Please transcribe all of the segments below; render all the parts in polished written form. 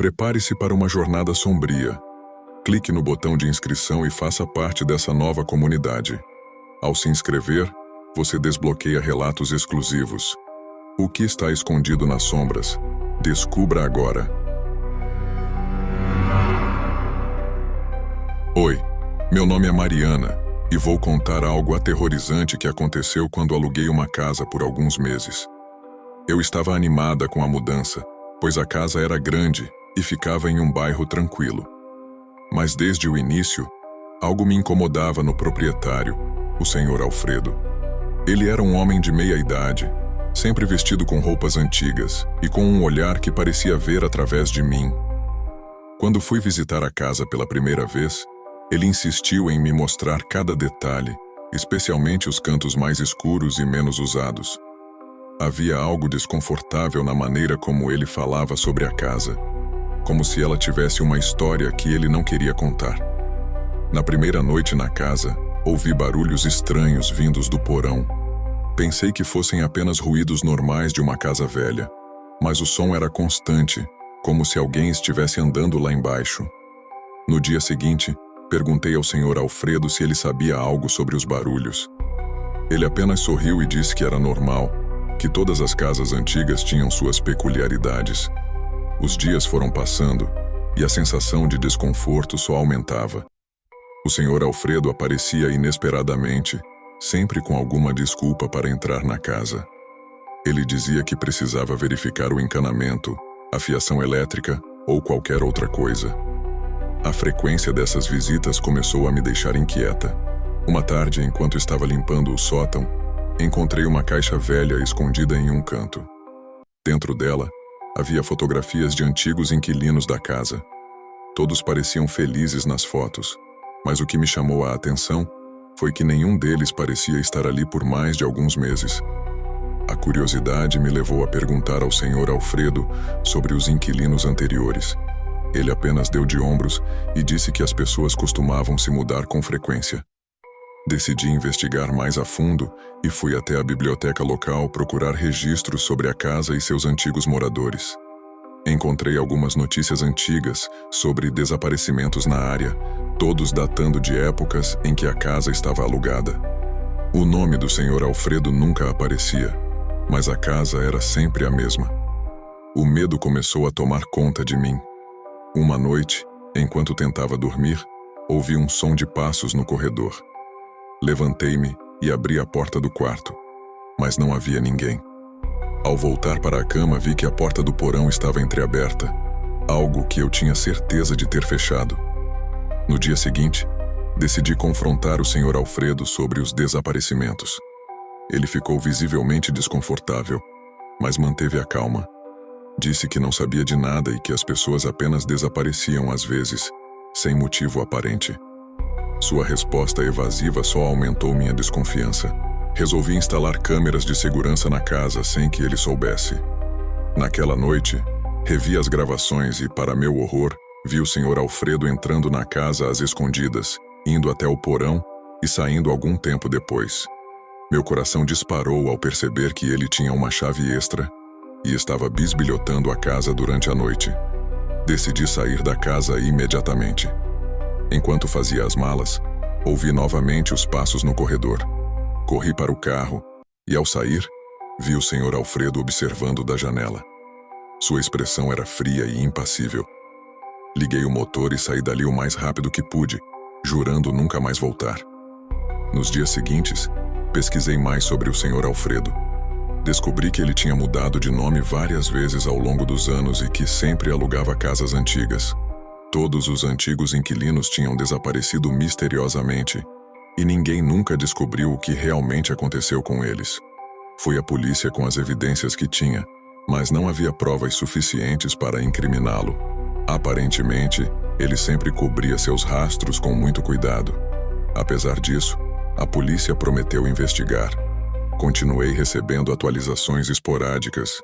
Prepare-se para uma jornada sombria. Clique no botão de inscrição e faça parte dessa nova comunidade. Ao se inscrever, você desbloqueia relatos exclusivos. O que está escondido nas sombras? Descubra agora. Oi, meu nome é Mariana e vou contar algo aterrorizante que aconteceu quando aluguei uma casa por alguns meses. Eu estava animada com a mudança, pois a casa era grande e ficava em um bairro tranquilo. Mas desde o início, algo me incomodava no proprietário, o Sr. Alfredo. Ele era um homem de meia idade, sempre vestido com roupas antigas e com um olhar que parecia ver através de mim. Quando fui visitar a casa pela primeira vez, ele insistiu em me mostrar cada detalhe, especialmente os cantos mais escuros e menos usados. Havia algo desconfortável na maneira como ele falava sobre a casa, como se ela tivesse uma história que ele não queria contar. Na primeira noite na casa, ouvi barulhos estranhos vindos do porão. Pensei que fossem apenas ruídos normais de uma casa velha, mas o som era constante, como se alguém estivesse andando lá embaixo. No dia seguinte, perguntei ao Sr. Alfredo se ele sabia algo sobre os barulhos. Ele apenas sorriu e disse que era normal, que todas as casas antigas tinham suas peculiaridades. Os dias foram passando e a sensação de desconforto só aumentava. O Sr. Alfredo aparecia inesperadamente, sempre com alguma desculpa para entrar na casa. Ele dizia que precisava verificar o encanamento, a fiação elétrica ou qualquer outra coisa. A frequência dessas visitas começou a me deixar inquieta. Uma tarde, enquanto estava limpando o sótão, encontrei uma caixa velha escondida em um canto. Dentro dela, havia fotografias de antigos inquilinos da casa. Todos pareciam felizes nas fotos, mas o que me chamou a atenção foi que nenhum deles parecia estar ali por mais de alguns meses. A curiosidade me levou a perguntar ao Sr. Alfredo sobre os inquilinos anteriores. Ele apenas deu de ombros e disse que as pessoas costumavam se mudar com frequência. Decidi investigar mais a fundo e fui até a biblioteca local procurar registros sobre a casa e seus antigos moradores. Encontrei algumas notícias antigas sobre desaparecimentos na área, todos datando de épocas em que a casa estava alugada. O nome do Sr. Alfredo nunca aparecia, mas a casa era sempre a mesma. O medo começou a tomar conta de mim. Uma noite, enquanto tentava dormir, ouvi um som de passos no corredor. Levantei-me e abri a porta do quarto, mas não havia ninguém. Ao voltar para a cama, vi que a porta do porão estava entreaberta, algo que eu tinha certeza de ter fechado. No dia seguinte, decidi confrontar o Sr. Alfredo sobre os desaparecimentos. Ele ficou visivelmente desconfortável, mas manteve a calma. Disse que não sabia de nada e que as pessoas apenas desapareciam às vezes, sem motivo aparente. Sua resposta evasiva só aumentou minha desconfiança. Resolvi instalar câmeras de segurança na casa sem que ele soubesse. Naquela noite, revi as gravações e, para meu horror, vi o Sr. Alfredo entrando na casa às escondidas, indo até o porão e saindo algum tempo depois. Meu coração disparou ao perceber que ele tinha uma chave extra e estava bisbilhotando a casa durante a noite. Decidi sair da casa imediatamente. Enquanto fazia as malas, ouvi novamente os passos no corredor. Corri para o carro e, ao sair, vi o Sr. Alfredo observando da janela. Sua expressão era fria e impassível. Liguei o motor e saí dali o mais rápido que pude, jurando nunca mais voltar. Nos dias seguintes, pesquisei mais sobre o Sr. Alfredo. Descobri que ele tinha mudado de nome várias vezes ao longo dos anos e que sempre alugava casas antigas. Todos os antigos inquilinos tinham desaparecido misteriosamente e ninguém nunca descobriu o que realmente aconteceu com eles. Fui à polícia com as evidências que tinha, mas não havia provas suficientes para incriminá-lo. Aparentemente, ele sempre cobria seus rastros com muito cuidado. Apesar disso, a polícia prometeu investigar. Continuei recebendo atualizações esporádicas,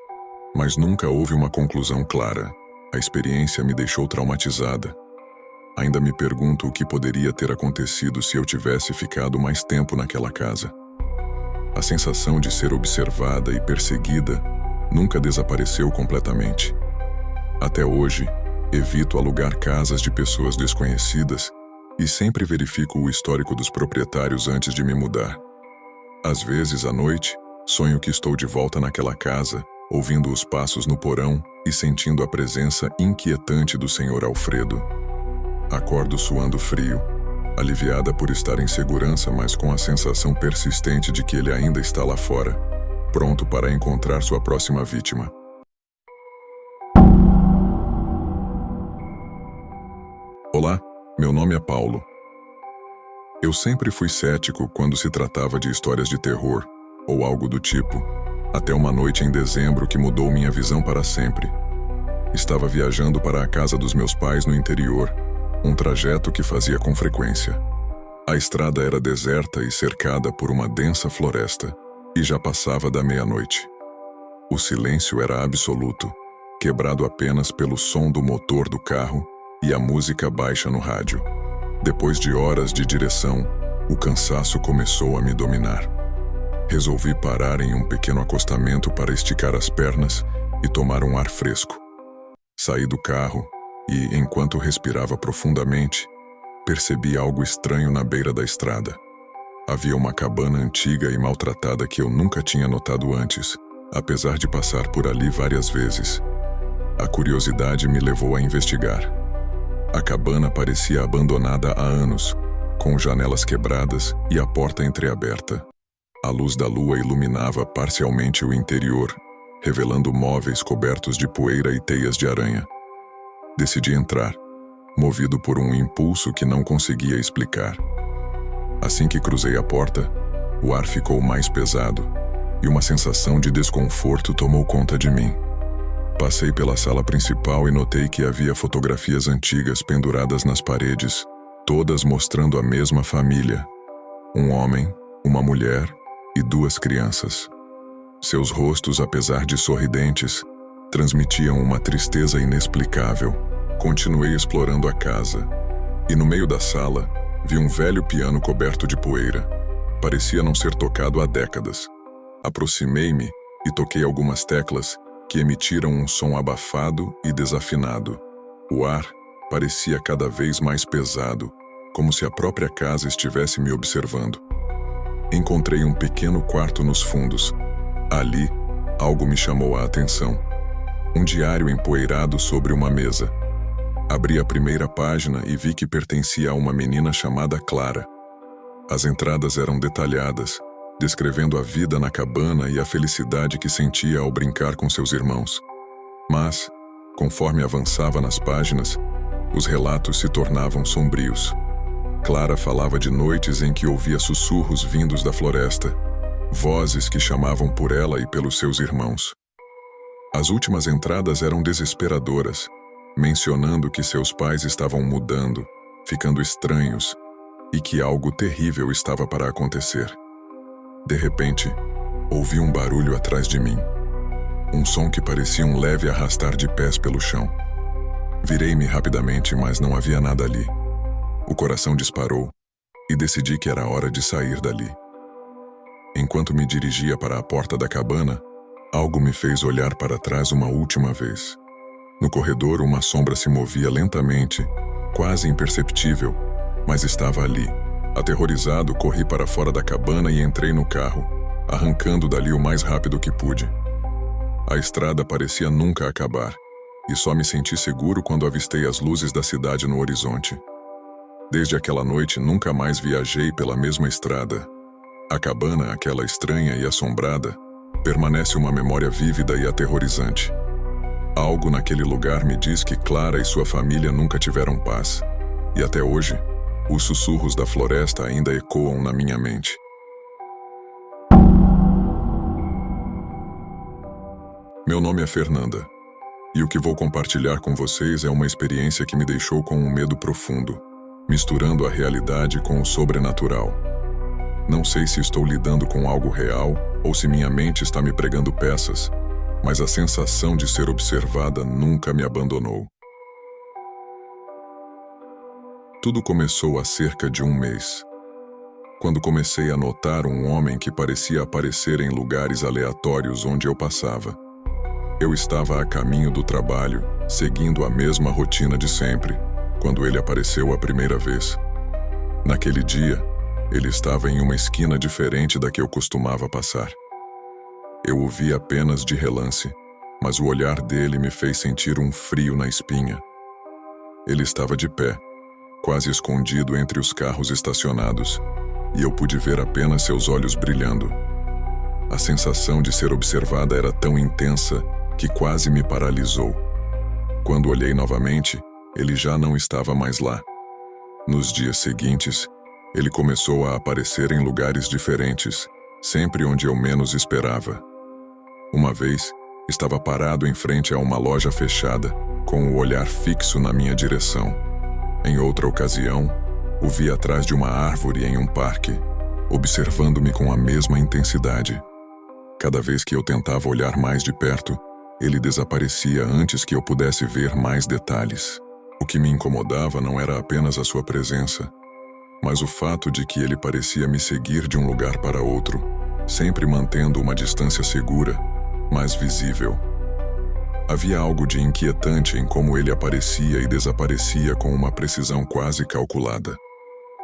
mas nunca houve uma conclusão clara. A experiência me deixou traumatizada. Ainda me pergunto o que poderia ter acontecido se eu tivesse ficado mais tempo naquela casa. A sensação de ser observada e perseguida nunca desapareceu completamente. Até hoje, Evito alugar casas de pessoas desconhecidas e sempre verifico o histórico dos proprietários antes de me mudar. Às vezes, à noite, sonho que estou de volta naquela casa, ouvindo os passos no porão e sentindo a presença inquietante do Sr. Alfredo. Acordo suando frio, aliviada por estar em segurança, mas com a sensação persistente de que ele ainda está lá fora, pronto para encontrar sua próxima vítima. Olá, meu nome é Paulo. Eu sempre fui cético quando se tratava de histórias de terror, ou algo do tipo, até uma noite em dezembro que mudou minha visão para sempre. Estava viajando para a casa dos meus pais no interior, um trajeto que fazia com frequência. A estrada era deserta e cercada por uma densa floresta, e já passava da meia-noite. O silêncio era absoluto, quebrado apenas pelo som do motor do carro e a música baixa no rádio. Depois de horas de direção, o cansaço começou a me dominar. Resolvi parar em um pequeno acostamento para esticar as pernas e tomar um ar fresco. Saí do carro e, enquanto respirava profundamente, percebi algo estranho na beira da estrada. Havia uma cabana antiga e maltratada que eu nunca tinha notado antes, apesar de passar por ali várias vezes. A curiosidade me levou a investigar. A cabana parecia abandonada há anos, com janelas quebradas e a porta entreaberta. A luz da lua iluminava parcialmente o interior, revelando móveis cobertos de poeira e teias de aranha. Decidi entrar, movido por um impulso que não conseguia explicar. Assim que cruzei a porta, o ar ficou mais pesado e uma sensação de desconforto tomou conta de mim. Passei pela sala principal e notei que havia fotografias antigas penduradas nas paredes, todas mostrando a mesma família: um homem, uma mulher e 2 crianças. Seus rostos, apesar de sorridentes, transmitiam uma tristeza inexplicável. Continuei explorando a casa, e no meio da sala, vi um velho piano coberto de poeira. Parecia não ser tocado há décadas. Aproximei-me e toquei algumas teclas que emitiram um som abafado e desafinado. O ar parecia cada vez mais pesado, como se a própria casa estivesse me observando. Encontrei um pequeno quarto nos fundos. Ali, algo me chamou a atenção. Um diário empoeirado sobre uma mesa. Abri a primeira página e vi que pertencia a uma menina chamada Clara. As entradas eram detalhadas, descrevendo a vida na cabana e a felicidade que sentia ao brincar com seus irmãos. Mas, conforme avançava nas páginas, os relatos se tornavam sombrios. Clara falava de noites em que ouvia sussurros vindos da floresta, vozes que chamavam por ela e pelos seus irmãos. As últimas entradas eram desesperadoras, mencionando que seus pais estavam mudando, ficando estranhos, e que algo terrível estava para acontecer. De repente, ouvi um barulho atrás de mim. Um som que parecia um leve arrastar de pés pelo chão. Virei-me rapidamente, mas não havia nada ali. O coração disparou e decidi que era hora de sair dali. Enquanto me dirigia para a porta da cabana, algo me fez olhar para trás uma última vez. No corredor, uma sombra se movia lentamente, quase imperceptível, mas estava ali. Aterrorizado, corri para fora da cabana e entrei no carro, arrancando dali o mais rápido que pude. A estrada parecia nunca acabar, e só me senti seguro quando avistei as luzes da cidade no horizonte. Desde aquela noite, nunca mais viajei pela mesma estrada. A cabana, aquela estranha e assombrada, permanece uma memória vívida e aterrorizante. Algo naquele lugar me diz que Clara e sua família nunca tiveram paz, e até hoje, os sussurros da floresta ainda ecoam na minha mente. Meu nome é Fernanda, e o que vou compartilhar com vocês é uma experiência que me deixou com um medo profundo, misturando a realidade com o sobrenatural. Não sei se estou lidando com algo real ou se minha mente está me pregando peças, mas a sensação de ser observada nunca me abandonou. Tudo começou há cerca de um mês, quando comecei a notar um homem que parecia aparecer em lugares aleatórios onde eu passava. Eu estava a caminho do trabalho, seguindo a mesma rotina de sempre, quando ele apareceu a primeira vez. Naquele dia, ele estava em uma esquina diferente da que eu costumava passar. Eu o vi apenas de relance, mas o olhar dele me fez sentir um frio na espinha. Ele estava de pé, quase escondido entre os carros estacionados, e eu pude ver apenas seus olhos brilhando. A sensação de ser observada era tão intensa que quase me paralisou. Quando olhei novamente, ele já não estava mais lá. Nos dias seguintes, ele começou a aparecer em lugares diferentes, sempre onde eu menos esperava. Uma vez, estava parado em frente a uma loja fechada, com o olhar fixo na minha direção. Em outra ocasião, o vi atrás de uma árvore em um parque, observando-me com a mesma intensidade. Cada vez que eu tentava olhar mais de perto, ele desaparecia antes que eu pudesse ver mais detalhes. O que me incomodava não era apenas a sua presença, mas o fato de que ele parecia me seguir de um lugar para outro, sempre mantendo uma distância segura, mas visível. Havia algo de inquietante em como ele aparecia e desaparecia com uma precisão quase calculada.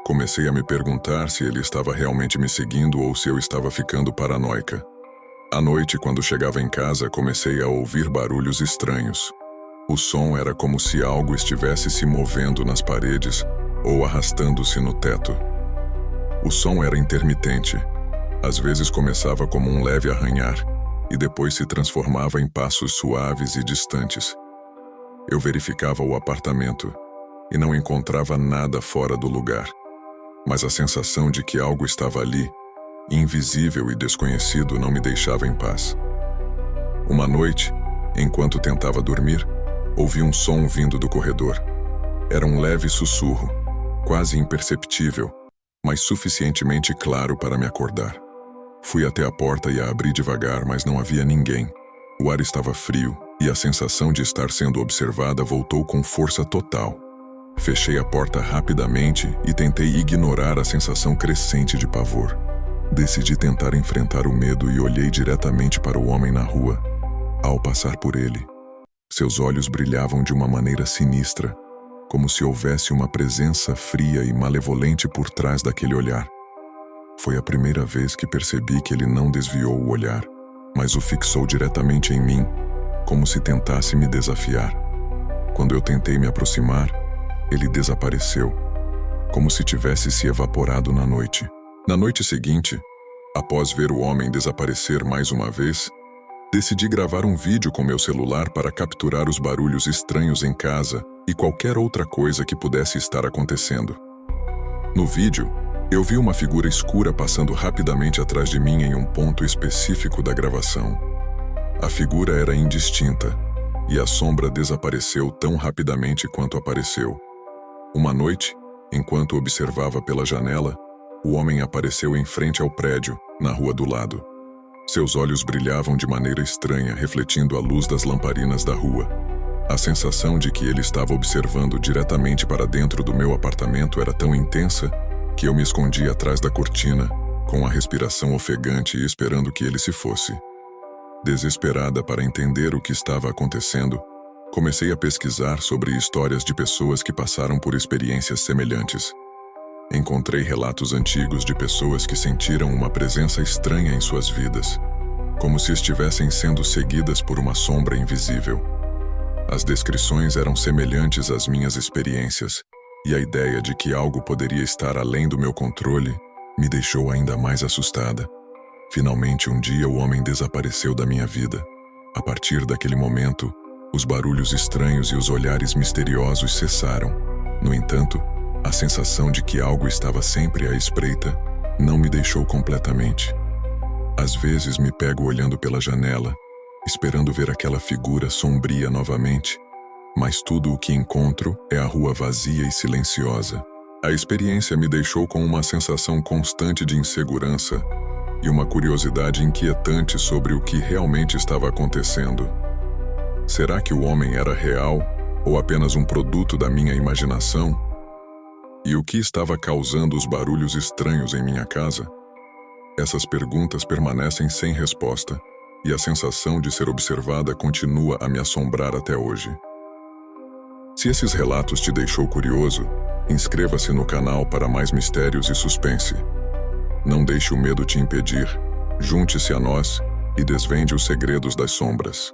Comecei a me perguntar se ele estava realmente me seguindo ou se eu estava ficando paranoica. À noite, quando chegava em casa, comecei a ouvir barulhos estranhos. O som era como se algo estivesse se movendo nas paredes ou arrastando-se no teto. O som era intermitente. Às vezes começava como um leve arranhar e depois se transformava em passos suaves e distantes. Eu verificava o apartamento e não encontrava nada fora do lugar, mas a sensação de que algo estava ali, invisível e desconhecido, não me deixava em paz. Uma noite, enquanto tentava dormir, ouvi um som vindo do corredor. Era um leve sussurro, quase imperceptível, mas suficientemente claro para me acordar. Fui até a porta e a abri devagar, mas não havia ninguém. O ar estava frio e a sensação de estar sendo observada voltou com força total. Fechei a porta rapidamente e tentei ignorar a sensação crescente de pavor. Decidi tentar enfrentar o medo e olhei diretamente para o homem na rua. Ao passar por ele, seus olhos brilhavam de uma maneira sinistra, como se houvesse uma presença fria e malevolente por trás daquele olhar. Foi a primeira vez que percebi que ele não desviou o olhar, mas o fixou diretamente em mim, como se tentasse me desafiar. Quando eu tentei me aproximar, ele desapareceu, como se tivesse se evaporado na noite. Na noite seguinte, após ver o homem desaparecer mais uma vez, decidi gravar um vídeo com meu celular para capturar os barulhos estranhos em casa e qualquer outra coisa que pudesse estar acontecendo. No vídeo, eu vi uma figura escura passando rapidamente atrás de mim em um ponto específico da gravação. A figura era indistinta, e a sombra desapareceu tão rapidamente quanto apareceu. Uma noite, enquanto observava pela janela, o homem apareceu em frente ao prédio, na rua do lado. Seus olhos brilhavam de maneira estranha, refletindo a luz das lamparinas da rua. A sensação de que ele estava observando diretamente para dentro do meu apartamento era tão intensa que eu me escondi atrás da cortina, com a respiração ofegante e esperando que ele se fosse. Desesperada para entender o que estava acontecendo, comecei a pesquisar sobre histórias de pessoas que passaram por experiências semelhantes. Encontrei relatos antigos de pessoas que sentiram uma presença estranha em suas vidas, como se estivessem sendo seguidas por uma sombra invisível. As descrições eram semelhantes às minhas experiências, e a ideia de que algo poderia estar além do meu controle me deixou ainda mais assustada. Finalmente, um dia o homem desapareceu da minha vida. A partir daquele momento, os barulhos estranhos e os olhares misteriosos cessaram. No entanto, a sensação de que algo estava sempre à espreita não me deixou completamente. Às vezes me pego olhando pela janela, esperando ver aquela figura sombria novamente, mas tudo o que encontro é a rua vazia e silenciosa. A experiência me deixou com uma sensação constante de insegurança e uma curiosidade inquietante sobre o que realmente estava acontecendo. Será que o homem era real ou apenas um produto da minha imaginação? E o que estava causando os barulhos estranhos em minha casa? Essas perguntas permanecem sem resposta, e a sensação de ser observada continua a me assombrar até hoje. Se esses relatos te deixou curioso, inscreva-se no canal para mais mistérios e suspense. Não deixe o medo te impedir. Junte-se a nós e desvende os segredos das sombras.